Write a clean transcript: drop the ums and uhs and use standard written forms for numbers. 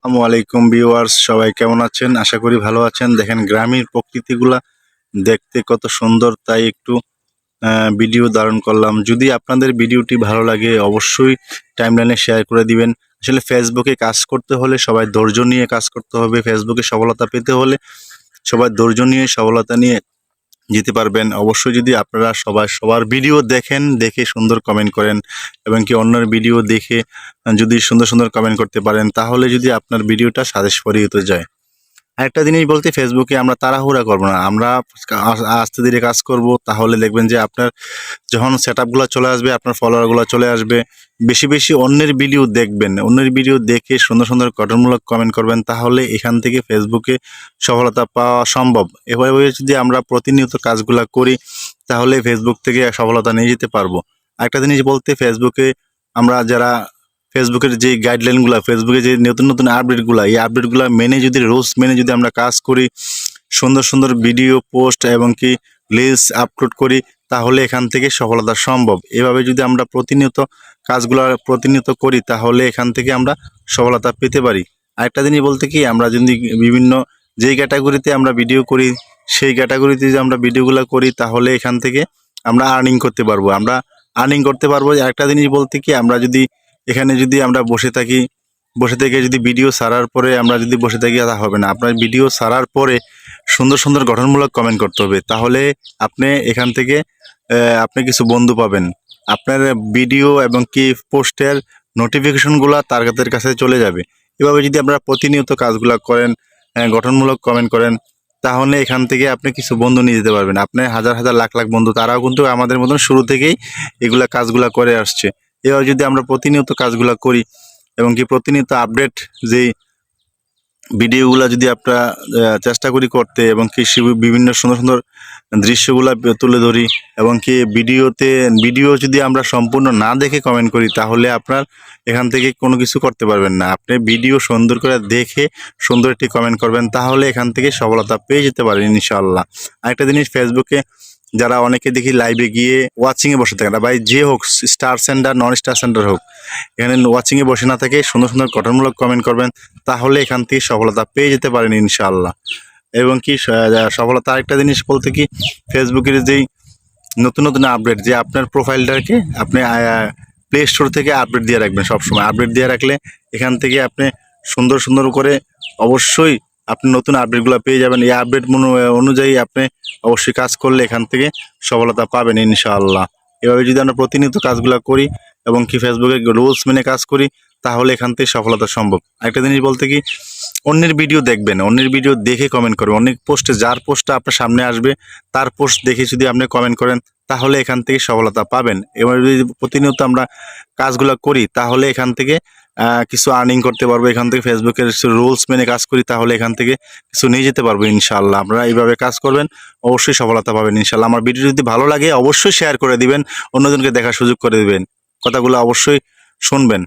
আসসালামু আলাইকুম ভিউয়ার্স, সবাই কেমন আছেন? আশা করি ভালো আছেন। দেখেন গ্রামীণ প্রকৃতিগুলা দেখতে কত সুন্দর, তাই একটু ভিডিও ধারণ করলাম। যদি আপনাদের ভিডিওটি ভালো লাগে অবশ্যই টাইমলাইনে শেয়ার করে দিবেন। আসলে ফেসবুকে কাজ করতে হলে সবাই ধৈর্য নিয়ে কাজ করতে হবে। ফেসবুকে সফলতা পেতে হলে সবাই ধৈর্য নিয়ে সফলতা নিয়ে যেতে পারবেন। অবশ্যই যদি আপনারা সবাই সবার ভিডিও দেখেন, দেখে সুন্দর কমেন্ট করেন এবং কি অন্যের ভিডিও দেখে যদি সুন্দর সুন্দর কমেন্ট করতে পারেন, তাহলে যদি আপনার ভিডিওটা সাজেস্ট পরিচিত যায়। আরেকটা জিনিস বলতে, ফেসবুকে আমরা তাড়াহুড়া করব না, আমরা আস্তে ধীরে কাজ করব। তাহলে দেখবেন যে আপনার যখন সেটআপগুলো চলে আসবে, আপনার ফলোয়ারগুলো চলে আসবে। বেশি বেশি অন্যের ভিডিও দেখবেন, অন্যের ভিডিও দেখে সুন্দর সুন্দর গঠনমূলক কমেন্ট করবেন, তাহলে এখান থেকে ফেসবুকে সফলতা পাওয়া সম্ভব। এভাবে যদি আমরা প্রতিনিয়ত কাজগুলো করি, তাহলে ফেসবুক থেকে সফলতা নিয়ে যেতে পারবো। আরেকটা জিনিস বলতে, ফেসবুকে আমরা যারা ফেসবুকের যে গাইডলাইনগুলো, ফেসবুকে যে নতুন নতুন আপডেটগুলো, এই আপডেটগুলো মেনে যদি রুলস মেনে যদি আমরা কাজ করি, সুন্দর সুন্দর ভিডিও পোস্ট এবং কি রিলস আপলোড করি, তাহলে এখান থেকে সফলতা সম্ভব। এভাবে যদি আমরা প্রতিনিয়ত করি, তাহলে এখান থেকে আমরা সফলতা পেতে পারি। আরেকটা জিনিস বলতে কি, আমরা যদি বিভিন্ন যেই ক্যাটাগরিতে আমরা ভিডিও করি, সেই ক্যাটাগরিতে যদি আমরা ভিডিওগুলো করি, তাহলে এখান থেকে আমরা আর্নিং করতে পারবো। আরেকটা জিনিস বলতে কি, আমরা যদি এখানে যদি আমরা বসে থাকি, বসে থেকে যদি ভিডিও ছাড়ার পরে আমরা যদি বসে থাকি, তা হবে না। আপনার ভিডিও ছাড়ার পরে সুন্দর সুন্দর গঠনমূলক কমেন্ট করতে হবে, তাহলে আপনি এখান থেকে আপনি কিছু বন্ধু পাবেন। আপনার ভিডিও এবং কি পোস্টের নোটিফিকেশনগুলো তাদের কাছে চলে যাবে। এভাবে যদি আপনারা প্রতিনিয়ত কাজগুলো করেন, গঠনমূলক কমেন্ট করেন, তাহলে এখান থেকে আপনি কিছু বন্ধু নিয়ে যেতে পারবেন। আপনার হাজার হাজার লাখ লাখ বন্ধু, তারাও কিন্তু আমাদের মতন শুরু থেকেই কাজগুলো করে আসছে। এভাবে যদি আমরা প্রতিনিয়ত কাজগুলো করি এবং কি প্রতিনিয়ত আপডেট যেই ভিডিওগুলো যদি আপনারা চেষ্টা করি করতে, এবং কি বিভিন্ন সুন্দর সুন্দর দৃশ্যগুলো তুলে ধরি, এবং কি ভিডিও যদি আমরা সম্পূর্ণ না দেখে কমেন্ট করি, তাহলে আপনার এখান থেকে কোনো কিছু করতে পারবেন না। আপনি ভিডিও সুন্দর করে দেখে সুন্দর একটি কমেন্ট করবেন, তাহলে এখান থেকে সফলতা পেয়ে যেতে পারেন ইনশাআল্লাহ। আরেকটা জিনিস, ফেসবুকে যারা অনেকে দেখি লাইভে গিয়ে ওয়াচিংয়ে বসে থাকে না, ভাই যে হোক, স্টার সেন্টার নন স্টার সেন্টার হোক, এখানে ওয়াচিংয়ে বসে না থেকে সুন্দর সুন্দর গঠনমূলক কমেন্ট করবেন, তাহলে এখান থেকে সফলতা পেয়ে যেতে পারেন ইনশাআল্লাহ। এবং কি সফলতা আরেকটা জিনিস বলতে কি, ফেসবুকের যেই নতুন নতুন আপডেট, যে আপনার প্রোফাইলটাকে আপনি প্লে স্টোর থেকে আপডেট দিয়ে রাখবেন। সবসময় আপডেট দিয়ে রাখলে এখান থেকে আপনি সুন্দর সুন্দর করে অবশ্যই আপনি নতুন আপডেটগুলো পেয়ে যাবেন। এই আপডেট অনুযায়ী আপনি অবশ্যই কাজ করলে এখান থেকে সফলতা পাবেন ইনশাআল্লাহ। এভাবে যদি আমরা প্রতিনিয়ত কাজগুলো করি এবং কি ফেসবুকে রুলস মেনে কাজ করি, তাহলে এখান থেকে সফলতা সম্ভব। একটা জিনিস বলতে কি, অন্যের ভিডিও দেখবেন, অন্যের ভিডিও দেখে কমেন্ট করবেন। অনেক পোস্টে, যার পোস্টটা আপনার সামনে আসবে, তার পোস্ট দেখে যদি আপনি কমেন্ট করেন, তাহলে এখান থেকে সফলতা পাবেন। এবার যদি প্রতিনিয়ত আমরা কাজগুলো করি, তাহলে এখান থেকে কিছু আর্নিং করতে পারবো। এখান থেকে ফেসবুকের রুলস মেনে কাজ করি, তাহলে এখান থেকে কিছু নিয়ে যেতে পারবো ইনশাআল্লাহ। আপনারা এইভাবে কাজ করবেন, অবশ্যই সফলতা পাবেন ইনশাআল্লাহ। আমার ভিডিও যদি ভালো লাগে অবশ্যই শেয়ার করে দিবেন, অন্যজনকে দেখার সুযোগ করে দিবেন, কথাগুলো অবশ্যই শুনবেন।